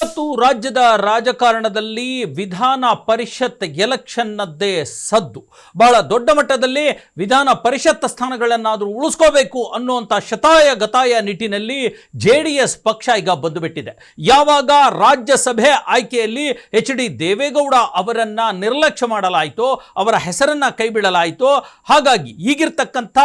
ಮತ್ತು ರಾಜ್ಯದ ರಾಜಕಾರಣದಲ್ಲಿ ವಿಧಾನ ಪರಿಷತ್ ಎಲೆಕ್ಷನ್ನದ್ದೇ ಸದ್ದು. ಬಹಳ ದೊಡ್ಡ ಮಟ್ಟದಲ್ಲಿ ವಿಧಾನ ಪರಿಷತ್ ಸ್ಥಾನಗಳನ್ನಾದರೂ ಉಳಿಸ್ಕೋಬೇಕು ಅನ್ನುವಂಥ ಶತಾಯ ಗತಾಯ ನಿಟ್ಟಿನಲ್ಲಿ JDS ಪಕ್ಷ ಈಗ ಬಂದುಬಿಟ್ಟಿದೆ. ಯಾವಾಗ ರಾಜ್ಯಸಭೆ ಆಯ್ಕೆಯಲ್ಲಿ HD ದೇವೇಗೌಡ ಅವರನ್ನ ನಿರ್ಲಕ್ಷ್ಯ ಮಾಡಲಾಯಿತೋ, ಅವರ ಹೆಸರನ್ನ ಕೈಬಿಡಲಾಯಿತೋ, ಹಾಗಾಗಿ ಈಗಿರ್ತಕ್ಕಂಥ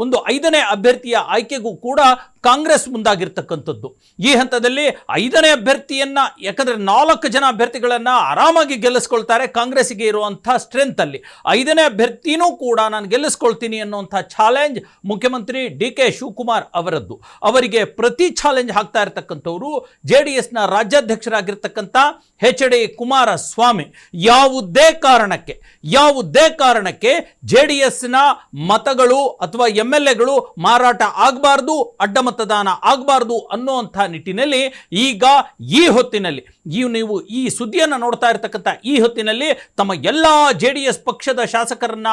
ಒಂದು 5ನೇ ಅಭ್ಯರ್ಥಿಯ ಆಯ್ಕೆಗೂ ಕೂಡ ಕಾಂಗ್ರೆಸ್ ಮುಂದಾಗಿರ್ತಕ್ಕಂಥದ್ದು. ಈ ಹಂತದಲ್ಲಿ 5ನೇ ಅಭ್ಯರ್ಥಿಯನ್ನ, ಯಾಕಂದ್ರೆ 4 ಜನ ಅಭ್ಯರ್ಥಿಗಳನ್ನ ಆರಾಮಾಗಿ ಗೆಲ್ಲಿಸ್ಕೊಳ್ತಾರೆ ಕಾಂಗ್ರೆಸ್ಗೆ ಇರುವಂಥ ಸ್ಟ್ರೆಂತ್ ಅಲ್ಲಿ. 5ನೇ ಅಭ್ಯರ್ಥಿನೂ ಕೂಡ ನಾನು ಗೆಲ್ಲಿಸ್ಕೊಳ್ತೀನಿ ಅನ್ನುವಂಥ ಚಾಲೆಂಜ್ ಮುಖ್ಯಮಂತ್ರಿ DK ಶಿವಕುಮಾರ್ ಅವರದ್ದು. ಅವರಿಗೆ ಪ್ರತಿ ಚಾಲೆಂಜ್ ಹಾಕ್ತಾ ಇರತಕ್ಕಂಥವ್ರು JDSನ ರಾಜ್ಯಾಧ್ಯಕ್ಷರಾಗಿರ್ತಕ್ಕಂಥ HD ಕುಮಾರಸ್ವಾಮಿ. ಯಾವುದೇ ಕಾರಣಕ್ಕೆ JDSನ ಮತಗಳು ಅಥವಾ MLAಗಳು ಮಾರಾಟ ಆಗಬಾರ್ದು, ಅಡ್ಡ ಮತದಾನ ಆಗಬಾರ್ದು ಅನ್ನುವಂಥ ನಿಟ್ಟಿನಲ್ಲಿ ಈಗ ಈ ಹೊತ್ತಿನಲ್ಲಿ ನೀವು ಈ ಸುದ್ದಿಯನ್ನು ನೋಡ್ತಾ ಇರತಕ್ಕಂಥ ಈ ಹೊತ್ತಿನಲ್ಲಿ ತಮ್ಮ ಎಲ್ಲ JDS ಪಕ್ಷದ ಶಾಸಕರನ್ನ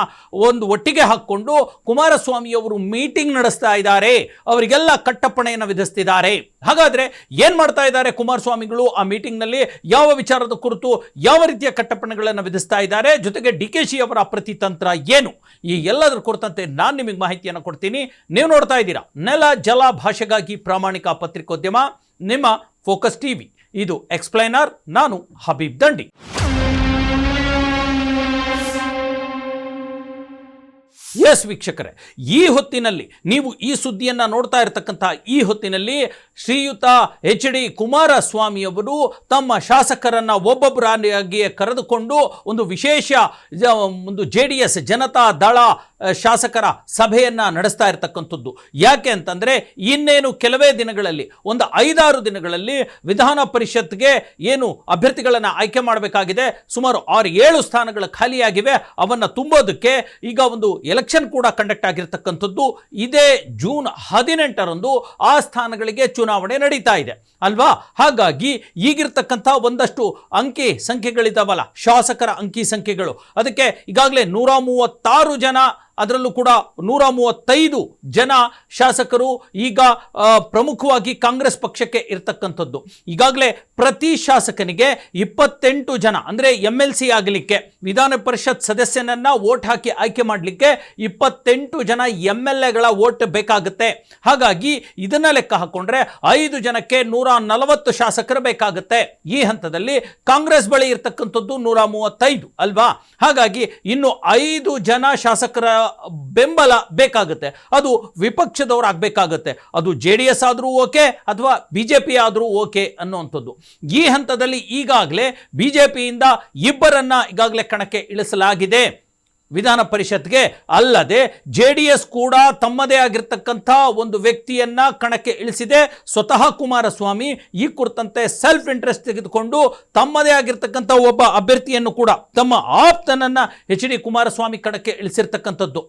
ಒಂದು ಒಟ್ಟಿಗೆ ಹಾಕ್ಕೊಂಡು ಕುಮಾರಸ್ವಾಮಿಯವರು ಮೀಟಿಂಗ್ ನಡೆಸ್ತಾ ಇದ್ದಾರೆ. ಅವರಿಗೆಲ್ಲ ಕಟ್ಟಪ್ಪಣೆಯನ್ನು ವಿಧಿಸ್ತಿದ್ದಾರೆ. ಹಾಗಾದ್ರೆ ಏನ್ ಮಾಡ್ತಾ ಇದ್ದಾರೆ ಕುಮಾರಸ್ವಾಮಿಗಳು? ಆ ಮೀಟಿಂಗ್ನಲ್ಲಿ ಯಾವ ವಿಚಾರದ ಕುರಿತು ಯಾವ ರೀತಿಯ ಕಟ್ಟಪ್ಪಣೆಗಳನ್ನು ವಿಧಿಸ್ತಾ ಇದ್ದಾರೆ, ಜೊತೆಗೆ DKಶಿ ಅವರ ಪ್ರತಿತಂತ್ರ ಏನು, ಈ ಎಲ್ಲದರ ಕುರಿತಂತೆ ನಾನು ನಿಮಗೆ ಮಾಹಿತಿಯನ್ನು ಕೊಡ್ತೀನಿ. ನೀವು ನೋಡ್ತಾ ಇದ್ದೀರಾ ನೆಲ ಜಲ ಭಾಷೆಗಾಗಿ ಪ್ರಾಮಾಣಿಕ ಪತ್ರಿಕೋದ್ಯಮ ನಿಮ್ಮ ಫೋಕಸ್ ಟಿವಿ. ಇದು ಎಕ್ಸ್ಪ್ಲೈನರ್. ನಾನು ಹಬೀಬ್ ದಂಡಿ. ಎಸ್ ವೀಕ್ಷಕರೇ, ಈ ಹೊತ್ತಿನಲ್ಲಿ ನೀವು ಈ ಸುದ್ದಿಯನ್ನು ನೋಡ್ತಾ ಇರತಕ್ಕಂಥ ಈ ಹೊತ್ತಿನಲ್ಲಿ ಶ್ರೀಯುತ HD ಕುಮಾರಸ್ವಾಮಿಯವರು ತಮ್ಮ ಶಾಸಕರನ್ನ ಒಬ್ಬೊಬ್ಬರಾಗಿಯೇ ಕರೆದುಕೊಂಡು ಒಂದು ವಿಶೇಷ ಒಂದು JDS ಜನತಾ ದಳ ಶಾಸಕರ ಸಭೆಯನ್ನ ನಡೆಸ್ತಾ ಇರತಕ್ಕಂಥದ್ದು. ಯಾಕೆ ಅಂತಂದ್ರೆ ಇನ್ನೇನು ಕೆಲವೇ ದಿನಗಳಲ್ಲಿ, ಒಂದು 5-6 ದಿನಗಳಲ್ಲಿ ವಿಧಾನ ಪರಿಷತ್ಗೆ ಏನು ಅಭ್ಯರ್ಥಿಗಳನ್ನ ಆಯ್ಕೆ ಮಾಡಬೇಕಾಗಿದೆ. ಸುಮಾರು 6-7 ಸ್ಥಾನಗಳು ಖಾಲಿಯಾಗಿವೆ. ಅವನ್ನ ತುಂಬೋದಕ್ಕೆ ಈಗ ಒಂದು ಎಲೆಕ್ಷನ್ ಕೂಡ ಕಂಡಕ್ಟ್ ಆಗಿರ್ತಕ್ಕಂಥದ್ದು. ಇದೇ ಜೂನ್ 18ರಂದು ಆ ಸ್ಥಾನಗಳಿಗೆ ಚುನಾವಣೆ ನಡೀತಾ ಇದೆ ಅಲ್ವಾ? ಹಾಗಾಗಿ ಈಗಿರ್ತಕ್ಕಂಥ ಒಂದಷ್ಟು ಅಂಕಿ ಸಂಖ್ಯೆಗಳಿದಾವಲ್ಲ, ಶಾಸಕರ ಅಂಕಿ ಸಂಖ್ಯೆಗಳು, ಅದಕ್ಕೆ ಈಗಾಗಲೇ 136 ಜನ, ಅದರಲ್ಲೂ ಕೂಡ 135 ಜನ ಶಾಸಕರು ಈಗ ಪ್ರಮುಖವಾಗಿ ಕಾಂಗ್ರೆಸ್ ಪಕ್ಷಕ್ಕೆ ಇರ್ತಕ್ಕಂಥದ್ದು. ಈಗಾಗಲೇ ಪ್ರತಿ ಶಾಸಕನಿಗೆ 28 ಜನ ಅಂದರೆ MLC ಆಗಲಿಕ್ಕೆ, ವಿಧಾನ ಪರಿಷತ್ ಸದಸ್ಯನನ್ನ ವೋಟ್ ಹಾಕಿ ಆಯ್ಕೆ ಮಾಡಲಿಕ್ಕೆ 28 ಜನ MLAಗಳ ವೋಟ್ ಬೇಕಾಗುತ್ತೆ. ಹಾಗಾಗಿ ಇದನ್ನ ಲೆಕ್ಕ ಹಾಕೊಂಡ್ರೆ 5 ಜನಕ್ಕೆ 140 ಶಾಸಕರು ಬೇಕಾಗುತ್ತೆ. ಈ ಹಂತದಲ್ಲಿ ಕಾಂಗ್ರೆಸ್ ಬಳಿ ಇರ್ತಕ್ಕಂಥದ್ದು 135 ಅಲ್ವಾ? ಹಾಗಾಗಿ ಇನ್ನು 5 ಜನ ಶಾಸಕರ ಬೆಂಬಲ ಬೇಕಾಗುತ್ತೆ. ಅದು ವಿಪಕ್ಷದವರು ಆಗಬೇಕಾಗುತ್ತೆ. ಅದು JDS ಆದರೂ ಓಕೆ ಅಥವಾ BJP ಆದರೂ ಓಕೆ ಅನ್ನುವಂಥದ್ದು. ಈ ಹಂತದಲ್ಲಿ ಈಗಾಗಲೇ BJPಯಿಂದ 2 ಈಗಾಗಲೇ ಕಣಕ್ಕೆ ಇಳಿಸಲಾಗಿದೆ ವಿಧಾನ ಪರಿಷತ್ಗೆ. ಅಲ್ಲದೆ JDS ಕೂಡ ತಮ್ಮದೇ ಆಗಿರ್ತಕ್ಕಂಥ ಒಂದು ವ್ಯಕ್ತಿಯನ್ನ ಕಣಕ್ಕೆ ಇಳಿಸಿದೆ. ಸ್ವತಃ ಕುಮಾರಸ್ವಾಮಿ ಈ ಕುರಿತಂತೆ ಸೆಲ್ಫ್ ಇಂಟ್ರೆಸ್ಟ್ ತೆಗೆದುಕೊಂಡು ತಮ್ಮದೇ ಆಗಿರ್ತಕ್ಕಂಥ ಒಬ್ಬ ಅಭ್ಯರ್ಥಿಯನ್ನು ಕೂಡ, ತಮ್ಮ ಆಪ್ತನನ್ನ HD ಕುಮಾರಸ್ವಾಮಿ ಕಣಕ್ಕೆ ಇಳಿಸಿರ್ತಕ್ಕಂಥದ್ದು.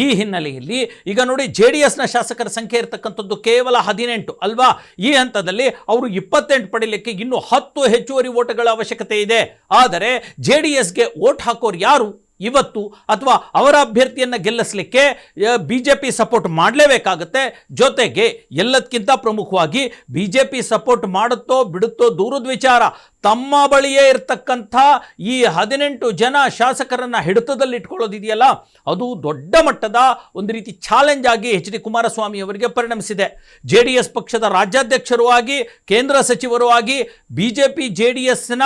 ಈ ಹಿನ್ನೆಲೆಯಲ್ಲಿ ಈಗ ನೋಡಿ, JDSನ ಶಾಸಕರ ಸಂಖ್ಯೆ ಇರತಕ್ಕಂಥದ್ದು ಕೇವಲ 18 ಅಲ್ವಾ? ಈ ಹಂತದಲ್ಲಿ ಅವರು 28 ಪಡೀಲಿಕ್ಕೆ ಇನ್ನೂ 10 ಹೆಚ್ಚುವರಿ ಓಟ್ಗಳ ಅವಶ್ಯಕತೆ ಇದೆ. ಆದರೆ JDSಗೆ ವೋಟ್ ಹಾಕೋರು ಯಾರು ಇವತ್ತು? ಅಥವಾ ಅವರ ಅಭ್ಯರ್ಥಿಯನ್ನು ಗೆಲ್ಲಿಸಲಿಕ್ಕೆ BJP ಸಪೋರ್ಟ್ ಮಾಡಲೇಬೇಕಾಗುತ್ತೆ. ಜೊತೆಗೆ ಎಲ್ಲದಕ್ಕಿಂತ ಪ್ರಮುಖವಾಗಿ BJP ಸಪೋರ್ಟ್ ಮಾಡುತ್ತೋ ಬಿಡುತ್ತೋ ದೂರದ ವಿಚಾರ, ತಮ್ಮ ಬಳಿಯೇ ಇರತಕ್ಕಂಥ ಈ 18 ಜನ ಶಾಸಕರನ್ನ ಹಿಡಿತದಲ್ಲಿ ಇಟ್ಕೊಳ್ಳೋದಿದೆಯಲ್ಲ, ಅದು ದೊಡ್ಡ ಮಟ್ಟದ ಒಂದು ರೀತಿ ಚಾಲೆಂಜ್ ಆಗಿ HD ಕುಮಾರಸ್ವಾಮಿ ಅವರಿಗೆ ಪರಿಣಮಿಸಿದೆ. JDS ಪಕ್ಷದ ರಾಜ್ಯಾಧ್ಯಕ್ಷರು ಆಗಿ, ಕೇಂದ್ರ ಸಚಿವರು ಆಗಿ, BJP JDSನ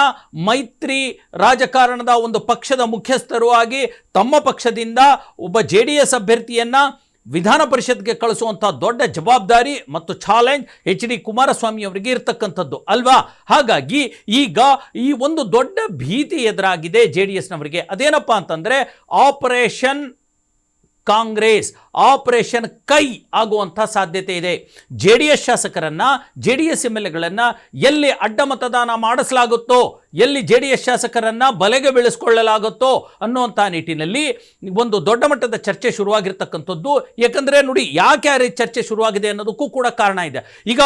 ಮೈತ್ರಿ ರಾಜಕಾರಣದ ಒಂದು ಪಕ್ಷದ ಮುಖ್ಯಸ್ಥರು ಆಗಿ, ತಮ್ಮ ಪಕ್ಷದಿಂದ ಒಬ್ಬ JDS ಅಭ್ಯರ್ಥಿಯನ್ನ ವಿಧಾನ ಪರಿಷತ್ಗೆ ಕಳಿಸುವಂಥ ದೊಡ್ಡ ಜವಾಬ್ದಾರಿ ಮತ್ತು ಚಾಲೆಂಜ್ HD ಕುಮಾರಸ್ವಾಮಿ ಅವರಿಗೆ ಇರ್ತಕ್ಕಂಥದ್ದು ಅಲ್ವಾ? ಹಾಗಾಗಿ ಈಗ ಈ ಒಂದು ದೊಡ್ಡ ಭೀತಿ ಎದುರಾಗಿದೆ JDSನವರಿಗೆ. ಅದೇನಪ್ಪ ಅಂತಂದ್ರೆ ಆಪರೇಷನ್ ಕಾಂಗ್ರೆಸ್, ಆಪರೇಷನ್ ಕೈ ಆಗುವಂಥ ಸಾಧ್ಯತೆ ಇದೆ. JDS ಶಾಸಕರನ್ನ, JDS MLAಗಳನ್ನ ಎಲ್ಲಿ ಅಡ್ಡ ಮತದಾನ ಮಾಡಿಸಲಾಗುತ್ತೋ, ಎಲ್ಲಿ JDS ಶಾಸಕರನ್ನ ಬಲೆಗೆ ಬೀಳಿಸಿಕೊಳ್ಳಲಾಗುತ್ತೋ ಅನ್ನುವಂಥ ನಿಟ್ಟಿನಲ್ಲಿ ಒಂದು ದೊಡ್ಡ ಮಟ್ಟದ ಚರ್ಚೆ ಶುರುವಾಗಿರ್ತಕ್ಕಂಥದ್ದು. ಯಾಕಂದರೆ ನೋಡಿ, ಯಾಕೆ ಚರ್ಚೆ ಶುರುವಾಗಿದೆ ಅನ್ನೋದಕ್ಕೂ ಕೂಡ ಕಾರಣ ಇದೆ. ಈಗ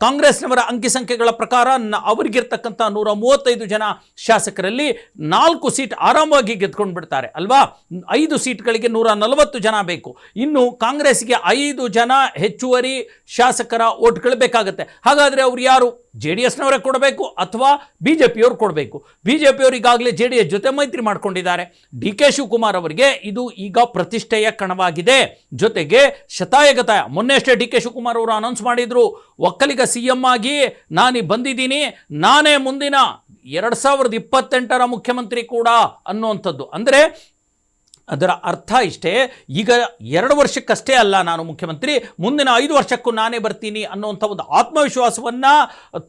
ಕಾಂಗ್ರೆಸ್ನವರ ಅಂಕಿ ಸಂಖ್ಯೆಗಳ ಪ್ರಕಾರ ಅವರಿಗಿರ್ತಕ್ಕಂಥ 135 ಜನ ಶಾಸಕರಲ್ಲಿ 4 ಸೀಟ್ ಆರಾಮವಾಗಿ ಗೆದ್ಕೊಂಡು ಬಿಡ್ತಾರೆ ಅಲ್ವಾ? 5 ಸೀಟ್ಗಳಿಗೆ 140 ಜನ ಬೇಕು. ಇನ್ನು ಕಾಂಗ್ರೆಸ್ಗೆ 5 ಜನ ಹೆಚ್ಚುವರಿ ಶಾಸಕರ ಓಟ್ಗಳು ಬೇಕಾಗುತ್ತೆ. ಹಾಗಾದರೆ ಅವ್ರು ಯಾರು? JDSನವರೇ ಕೊಡಬೇಕು ಅಥವಾ BJPಯವರು ಕೊಡಬೇಕು. BJPಯವರು ಈಗಾಗಲೇ JDS ಜೊತೆ ಮೈತ್ರಿ ಮಾಡ್ಕೊಂಡಿದ್ದಾರೆ. DK ಶಿವಕುಮಾರ್ ಅವರಿಗೆ ಇದು ಈಗ ಪ್ರತಿಷ್ಠೆಯ ಕಣವಾಗಿದೆ. ಜೊತೆಗೆ ಶತಾಯಗತಾಯ ಮೊನ್ನೆಷ್ಟೇ DK ಶಿವಕುಮಾರ್ ಅವರು ಅನೌನ್ಸ್ ಮಾಡಿದ್ರು, ಒಕ್ಕಲಿಗ CM ಆಗಿ ನಾನು ಬಂದಿದ್ದೀನಿ, ನಾನೇ ಮುಂದಿನ 2028ರ ಮುಖ್ಯಮಂತ್ರಿ ಕೂಡ ಅನ್ನುವಂಥದ್ದು. ಅಂದರೆ ಅದರ ಅರ್ಥ ಇಷ್ಟೇ, ಈಗ 2 ವರ್ಷಕ್ಕಷ್ಟೇ ಅಲ್ಲ ನಾನು ಮುಖ್ಯಮಂತ್ರಿ, ಮುಂದಿನ 5 ವರ್ಷಕ್ಕೂ ನಾನೇ ಬರ್ತೀನಿ ಅನ್ನುವಂಥ ಒಂದು ಆತ್ಮವಿಶ್ವಾಸವನ್ನು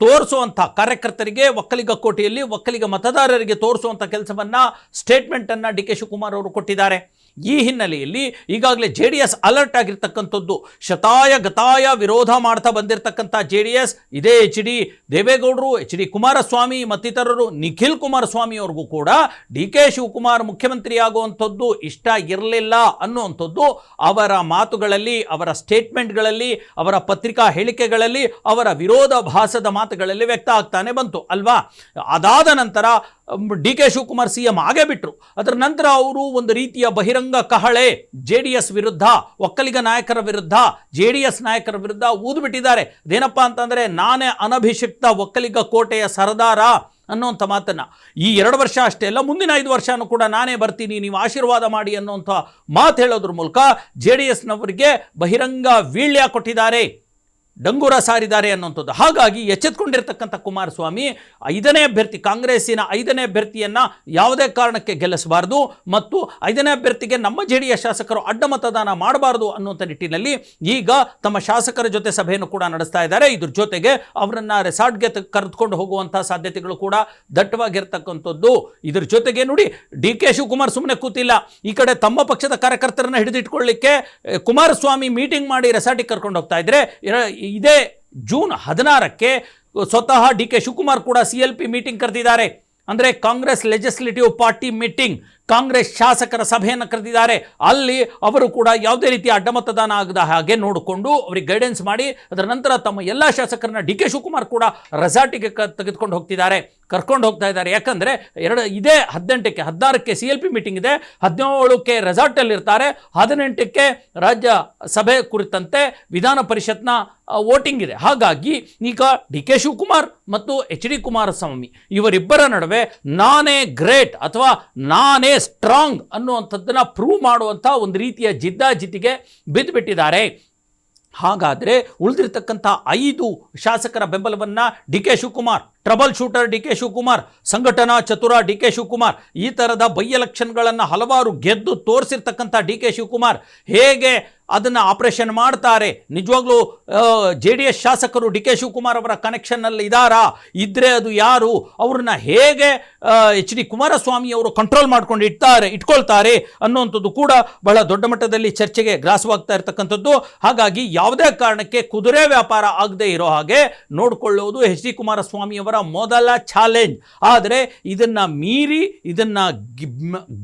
ತೋರಿಸುವಂಥ ಕಾರ್ಯಕರ್ತರಿಗೆ, ಒಕ್ಕಲಿಗ ಕೋಟೆಯಲ್ಲಿ ಒಕ್ಕಲಿಗ ಮತದಾರರಿಗೆ ತೋರಿಸುವಂಥ ಕೆಲಸವನ್ನು, ಸ್ಟೇಟ್ಮೆಂಟನ್ನು DK ಶಿವಕುಮಾರ್ ಅವರು ಕೊಟ್ಟಿದ್ದಾರೆ. ಈ ಹಿನ್ನೆಲೆಯಲ್ಲಿ ಈಗಾಗಲೇ JDS ಅಲರ್ಟ್ ಆಗಿರ್ತಕ್ಕಂಥದ್ದು. ಶತಾಯ ಗತಾಯ ವಿರೋಧ ಮಾಡ್ತಾ ಬಂದಿರತಕ್ಕಂಥ JDS ಇದೇ HD ದೇವೇಗೌಡರು, HD ಕುಮಾರಸ್ವಾಮಿ ಮತ್ತಿತರರು, ನಿಖಿಲ್ ಕುಮಾರಸ್ವಾಮಿ ಅವ್ರಿಗೂ ಕೂಡ DK ಶಿವಕುಮಾರ್ ಮುಖ್ಯಮಂತ್ರಿ ಆಗುವಂಥದ್ದು ಇಷ್ಟ ಇರಲಿಲ್ಲ ಅನ್ನುವಂಥದ್ದು ಅವರ ಮಾತುಗಳಲ್ಲಿ, ಅವರ ಸ್ಟೇಟ್ಮೆಂಟ್ಗಳಲ್ಲಿ, ಅವರ ಪತ್ರಿಕಾ ಹೇಳಿಕೆಗಳಲ್ಲಿ, ಅವರ ವಿರೋಧಾಭಾಸದ ಮಾತುಗಳಲ್ಲಿ ವ್ಯಕ್ತ ಆಗ್ತಾನೆ ಬಂತು ಅಲ್ವಾ. ಅದಾದ ನಂತರ DK ಶಿವಕುಮಾರ್ CM ಆಗೇ ಬಿಟ್ಟರು. ಅದರ ನಂತರ ಅವರು ಒಂದು ರೀತಿಯ ಬಹಿರಂಗ ಕಹಳೆ JDS ವಿರುದ್ಧ, ಒಕ್ಕಲಿಗ ನಾಯಕರ ವಿರುದ್ಧ, JDS ನಾಯಕರ ವಿರುದ್ಧ ಊದ್ಬಿಟ್ಟಿದ್ದಾರೆ. ಅದೇನಪ್ಪ ಅಂತಂದರೆ, ನಾನೇ ಅನಭಿಷಿಕ್ತ ಒಕ್ಕಲಿಗ ಕೋಟೆಯ ಸರದಾರ ಅನ್ನೋಂಥ ಮಾತನ್ನು. ಈ 2 ವರ್ಷ ಅಷ್ಟೇ ಅಲ್ಲ, ಮುಂದಿನ 5 ವರ್ಷನೂ ಕೂಡ ನಾನೇ ಬರ್ತೀನಿ, ನೀವು ಆಶೀರ್ವಾದ ಮಾಡಿ ಅನ್ನೋಂಥ ಮಾತು ಹೇಳೋದ್ರ ಮೂಲಕ JDSನವರಿಗೆ ಬಹಿರಂಗ ವೀಳ್ಯ ಕೊಟ್ಟಿದ್ದಾರೆ, ಡಂಗೂರ ಸಾರಿದ್ದಾರೆ ಅನ್ನುವಂಥದ್ದು. ಹಾಗಾಗಿ ಎಚ್ಚೆತ್ಕೊಂಡಿರ್ತಕ್ಕಂಥ ಕುಮಾರಸ್ವಾಮಿ 5ನೇ ಅಭ್ಯರ್ಥಿ, ಕಾಂಗ್ರೆಸ್ಸಿನ 5ನೇ ಅಭ್ಯರ್ಥಿಯನ್ನು ಯಾವುದೇ ಕಾರಣಕ್ಕೆ ಗೆಲ್ಲಿಸಬಾರ್ದು ಮತ್ತು 5ನೇ ಅಭ್ಯರ್ಥಿಗೆ ನಮ್ಮ JDS ಶಾಸಕರು ಅಡ್ಡ ಮತದಾನ ಮಾಡಬಾರ್ದು ಅನ್ನುವಂಥ ನಿಟ್ಟಿನಲ್ಲಿ ಈಗ ತಮ್ಮ ಶಾಸಕರ ಜೊತೆ ಸಭೆಯನ್ನು ಕೂಡ ನಡೆಸ್ತಾ ಇದ್ದಾರೆ. ಇದ್ರ ಜೊತೆಗೆ ಅವರನ್ನು ರೆಸಾರ್ಟ್ಗೆ ಕರೆದುಕೊಂಡು ಹೋಗುವಂಥ ಸಾಧ್ಯತೆಗಳು ಕೂಡ ದಟ್ಟವಾಗಿರ್ತಕ್ಕಂಥದ್ದು. ಇದ್ರ ಜೊತೆಗೆ ನೋಡಿ, DK ಶಿವಕುಮಾರ್ ಸುಮ್ಮನೆ ಕೂತಿಲ್ಲ. ಈ ಕಡೆ ತಮ್ಮ ಪಕ್ಷದ ಕಾರ್ಯಕರ್ತರನ್ನ ಹಿಡಿದಿಟ್ಕೊಳ್ಳಿಕ್ಕೆ ಕುಮಾರಸ್ವಾಮಿ ಮೀಟಿಂಗ್ ಮಾಡಿ ರೆಸಾರ್ಟಿಗೆ ಕರ್ಕೊಂಡು ಹೋಗ್ತಾ ಇದ್ರೆ, ಇದೇ ಜೂನ್ 16ಕ್ಕೆ ಸ್ವತಃ DK ಶಿವಕುಮಾರ್ ಕೂಡ CLP ಮೀಟಿಂಗ್ ಕರೆದಿದ್ದಾರೆ. ಅಂದರೆ Congress legislative party meeting, Congress ಶಾಸಕರ ಸಭೆಯನ್ನು ಕರೆದಿದ್ದಾರೆ. ಅಲ್ಲಿ ಅವರು ಕೂಡ ಯಾವುದೇ ರೀತಿಯ ಅಡ್ಡಮತದಾನ ಆಗದ ಹಾಗೆ ನೋಡಿಕೊಂಡು ಅವರಿಗೆ ಗೈಡೆನ್ಸ್ ಮಾಡಿ, ಅದರ ನಂತರ ತಮ್ಮ ಎಲ್ಲ ಶಾಸಕರನ್ನ DK ಶಿವಕುಮಾರ್ ಕೂಡ ರೆಸಾರ್ಟಿಗೆ ತೆಗೆದುಕೊಂಡು ಕರ್ಕೊಂಡು ಹೋಗ್ತಾ ಇದ್ದಾರೆ. ಯಾಕಂದರೆ ಇದೇ 18ಕ್ಕೆ 16ಕ್ಕೆ CLP ಮೀಟಿಂಗ್ ಇದೆ, 17ಕ್ಕೆ ರೆಸಾರ್ಟಲ್ಲಿ ಇರ್ತಾರೆ, 18ಕ್ಕೆ ರಾಜ್ಯ ಸಭೆ ಕುರಿತಂತೆ ವಿಧಾನ ಪರಿಷತ್ನ ವೋಟಿಂಗ್ ಇದೆ. ಹಾಗಾಗಿ ಈಗ DK ಶಿವಕುಮಾರ್ ಮತ್ತು HD ಕುಮಾರಸ್ವಾಮಿ ಇವರಿಬ್ಬರ ನಡುವೆ ನಾನೇ ಗ್ರೇಟ್ ಅಥವಾ ನಾನೇ ಸ್ಟ್ರಾಂಗ್ ಅನ್ನುವಂಥದ್ದನ್ನು ಪ್ರೂವ್ ಮಾಡುವಂಥ ಒಂದು ರೀತಿಯ ಜಿದ್ದಾಜಿದ್ದಿಗೆ ಬಿದ್ದುಬಿಟ್ಟಿದ್ದಾರೆ. ಹಾಗಾದರೆ ಉಳಿದಿರ್ತಕ್ಕಂಥ 5 ಶಾಸಕರ ಬೆಂಬಲವನ್ನು DK Shivakumar, trouble shooter DK Shivakumar, ಸಂಘಟನಾ ಚತುರ DK ಶಿವಕುಮಾರ್, ಈ ಥರದ ಬೈ ಎಲೆಕ್ಷನ್ಗಳನ್ನು ಹಲವಾರು ಗೆದ್ದು ತೋರಿಸಿರ್ತಕ್ಕಂಥ DK ಶಿವಕುಮಾರ್ ಹೇಗೆ ಅದನ್ನು ಆಪರೇಷನ್ ಮಾಡ್ತಾರೆ, ನಿಜವಾಗ್ಲೂ JDS ಶಾಸಕರು DK ಶಿವಕುಮಾರ್ ಅವರ ಕನೆಕ್ಷನ್ನಲ್ಲಿ ಇದ್ದಾರಾ, ಇದ್ದರೆ ಅದು ಯಾರು, ಅವ್ರನ್ನ ಹೇಗೆ HD ಕುಮಾರಸ್ವಾಮಿ ಅವರು ಕಂಟ್ರೋಲ್ ಮಾಡ್ಕೊಂಡು ಇಟ್ಕೊಳ್ತಾರೆ ಅನ್ನುವಂಥದ್ದು ಕೂಡ ಬಹಳ ದೊಡ್ಡ ಮಟ್ಟದಲ್ಲಿ ಚರ್ಚೆಗೆ ಗ್ರಾಸವಾಗ್ತಾ ಇರತಕ್ಕಂಥದ್ದು. ಹಾಗಾಗಿ ಯಾವುದೇ ಕಾರಣಕ್ಕೆ ಕುದುರೆ ವ್ಯಾಪಾರ ಆಗದೆ ಇರೋ ಹಾಗೆ ನೋಡಿಕೊಳ್ಳುವುದು HD ಕುಮಾರಸ್ವಾಮಿ ಅವರ ಮೊದಲ ಚಾಲೆಂಜ್. ಆದರೆ ಇದನ್ನು ಮೀರಿ, ಇದನ್ನು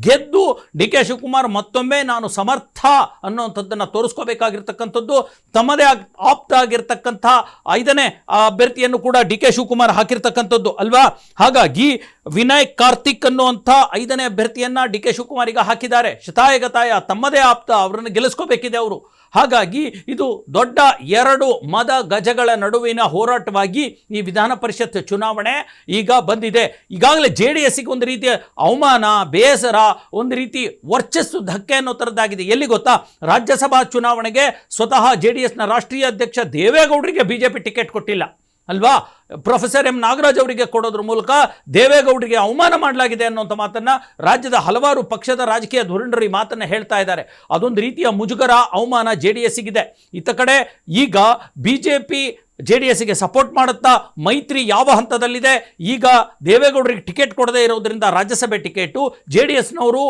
ಗೆದ್ದು DK ಶಿವಕುಮಾರ್ ಮತ್ತೊಮ್ಮೆ ನಾನು ಸಮರ್ಥ ಅನ್ನುವಂಥದ್ದನ್ನು ತೋರಿಸ್ಕೋಬೇಕಾಗಿರ್ತಕ್ಕಂಥದ್ದು. ತಮ್ಮದೇ ಆಪ್ತ ಆಗಿರ್ತಕ್ಕಂಥ 5ನೇ ಅಭ್ಯರ್ಥಿಯನ್ನು ಕೂಡ DK ಶಿವಕುಮಾರ್ ಹಾಕಿರ್ತಕ್ಕಂಥದ್ದು ಅಲ್ವಾ. ಹಾಗಾಗಿ ವಿನಯ್ ಕಾರ್ತಿಕ್ ಅನ್ನುವಂಥ 5ನೇ ಅಭ್ಯರ್ಥಿಯನ್ನ DK ಶಿವಕುಮಾರ್ ಈಗ ಹಾಕಿದ್ದಾರೆ. ಶತಾಯಗತಾಯ ತಮ್ಮದೇ ಆಪ್ತ, ಅವರನ್ನು ಗೆಲ್ಲಿಸ್ಕೋಬೇಕಿದೆ ಅವರು. ಹಾಗಾಗಿ ಇದು ದೊಡ್ಡ 2 ಮದ ಗಜಗಳ ನಡುವಿನ ಹೋರಾಟವಾಗಿ ಈ ವಿಧಾನ ಪರಿಷತ್ ಚುನಾವಣೆ ಈಗ ಬಂದಿದೆ. ಈಗಾಗಲೇ JDSಗೆ ಒಂದು ರೀತಿಯ ಅವಮಾನ, ಬೇಸರ, ಒಂದು ರೀತಿ ವರ್ಚಸ್ಸು ಧಕ್ಕೆ ಅನ್ನೋ ಥರದ್ದಾಗಿದೆ. ಎಲ್ಲಿ ಗೊತ್ತಾ, ರಾಜ್ಯಸಭಾ ಚುನಾವಣೆಗೆ ಸ್ವತಃ JDSನ ರಾಷ್ಟ್ರೀಯ ಅಧ್ಯಕ್ಷ ದೇವೇಗೌಡರಿಗೆ BJP ಟಿಕೆಟ್ ಕೊಟ್ಟಿಲ್ಲ ಅಲ್ವಾ. ಪ್ರೊಫೆಸರ್ M ನಾಗರಾಜ್ ಅವರಿಗೆ ಕೊಡೋದ್ರ ಮೂಲಕ ದೇವೇಗೌಡರಿಗೆ ಅವಮಾನ ಮಾಡಲಾಗಿದೆ ಅನ್ನೋಂಥ ಮಾತನ್ನು ರಾಜ್ಯದ ಹಲವಾರು ಪಕ್ಷದ ರಾಜಕೀಯ ಧುರೀಣರು ಈ ಮಾತನ್ನು ಹೇಳ್ತಾ ಇದ್ದಾರೆ. ಅದೊಂದು ರೀತಿಯ ಮುಜುಗರ, ಅವಮಾನ JDSಗಿದೆ. ಇತ್ತ ಕಡೆ ಈಗ BJP JDSಗೆ ಸಪೋರ್ಟ್ ಮಾಡುತ್ತಾ ಮೈತ್ರಿ ಯಾವ ಹಂತದಲ್ಲಿದೆ, ಈಗ ದೇವೇಗೌಡರಿಗೆ ಟಿಕೆಟ್ ಕೊಡದೇ ಇರೋದ್ರಿಂದ ರಾಜ್ಯಸಭೆ ಟಿಕೆಟು JDSನವರು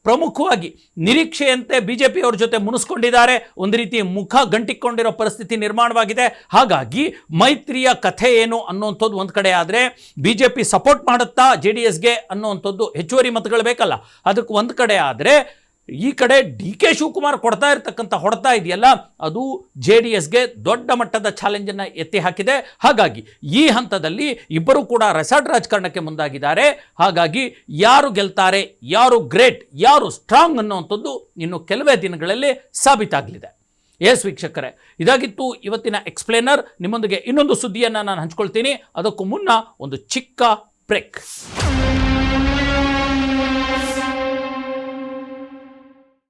ಪ್ರಮುಖವಾಗಿ ನಿರೀಕ್ಷೆಯಂತೆ BJP ಅವ್ರ ಜೊತೆ ಮುನಿಸ್ಕೊಂಡಿದ್ದಾರೆ. ಒಂದು ರೀತಿ ಮುಖ ಗಂಟಿಕೊಂಡಿರೋ ಪರಿಸ್ಥಿತಿ ನಿರ್ಮಾಣವಾಗಿದೆ. ಹಾಗಾಗಿ ಮೈತ್ರಿಯ ಕಥೆ ಏನು ಅನ್ನುವಂಥದ್ದು ಒಂದು ಕಡೆ ಆದರೆ, BJP ಸಪೋರ್ಟ್ ಮಾಡುತ್ತಾ JDSಗೆ ಅನ್ನುವಂಥದ್ದು ಹೆಚ್ಚುವರಿ ಮತಗಳು ಬೇಕಲ್ಲ, ಅದಕ್ಕೆ ಒಂದು ಕಡೆ ಆದರೆ, ಈ ಕಡೆ DK ಶಿವಕುಮಾರ್ ಕೊಡ್ತಾ ಇರ್ತಕ್ಕಂಥ ಹೊಡ್ತಾ ಇದೆಯಲ್ಲ, ಅದು JDSಗೆ ದೊಡ್ಡ ಮಟ್ಟದ ಚಾಲೆಂಜನ್ನು ಎತ್ತಿ ಹಾಕಿದೆ. ಹಾಗಾಗಿ ಈ ಹಂತದಲ್ಲಿ ಇಬ್ಬರು ಕೂಡ ರೆಸಾರ್ಟ್ ರಾಜಕಾರಣಕ್ಕೆ ಮುಂದಾಗಿದ್ದಾರೆ. ಹಾಗಾಗಿ ಯಾರು ಗೆಲ್ತಾರೆ, ಯಾರು ಗ್ರೇಟ್, ಯಾರು ಸ್ಟ್ರಾಂಗ್ ಅನ್ನುವಂಥದ್ದು ಇನ್ನು ಕೆಲವೇ ದಿನಗಳಲ್ಲಿ ಸಾಬೀತಾಗಲಿದೆ. ಎಸ್ ವೀಕ್ಷಕರೇ, ಇದಾಗಿತ್ತು ಇವತ್ತಿನ ಎಕ್ಸ್ಪ್ಲೇನರ್. ನಿಮ್ಮೊಂದಿಗೆ ಇನ್ನೊಂದು ಸುದ್ದಿಯನ್ನು ನಾನು ಹಂಚ್ಕೊಳ್ತೀನಿ. ಅದಕ್ಕೂ ಮುನ್ನ ಒಂದು ಚಿಕ್ಕ ಬ್ರೇಕ್.